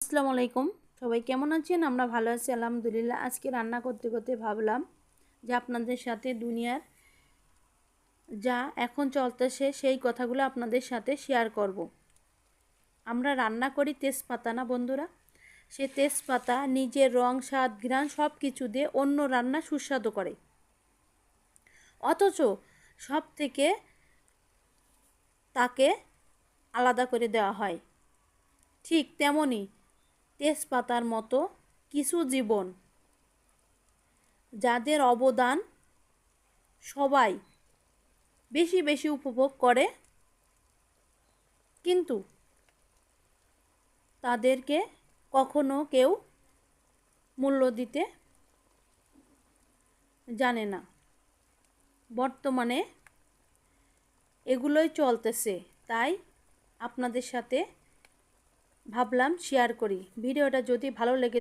আসসালামু আলাইকুম। সবাই কেমন আছেন? আমরা ভালো আছি আলহামদুলিল্লাহ। আজকে রান্না করতে করতে ভাবলাম যে আপনাদের সাথে দুনিয়ার যা এখন চলতেছে সেই কথাগুলো আপনাদের সাথে শেয়ার করব। আমরা রান্না করি তেজপাতা, না বন্ধুরা? সে তেজপাতা নিজের রং, স্বাদ, ঘ্রাণ সব কিছু দিয়ে অন্য রান্না সুস্বাদু করে, অথচ সব থেকে তাকে আলাদা করে দেওয়া হয়। ঠিক তেমনই তেজপাতার মতো কিছু জীবন, যাদের অবদান সবাই বেশি বেশি উপভোগ করে, কিন্তু তাদেরকে কখনো কেউ মূল্য দিতে জানে না। বর্তমানে এগুলোই চলতেছে, তাই আপনাদের সাথে ভাবলাম শেয়ার করি। ভিডিওটা যদি ভালো লেগে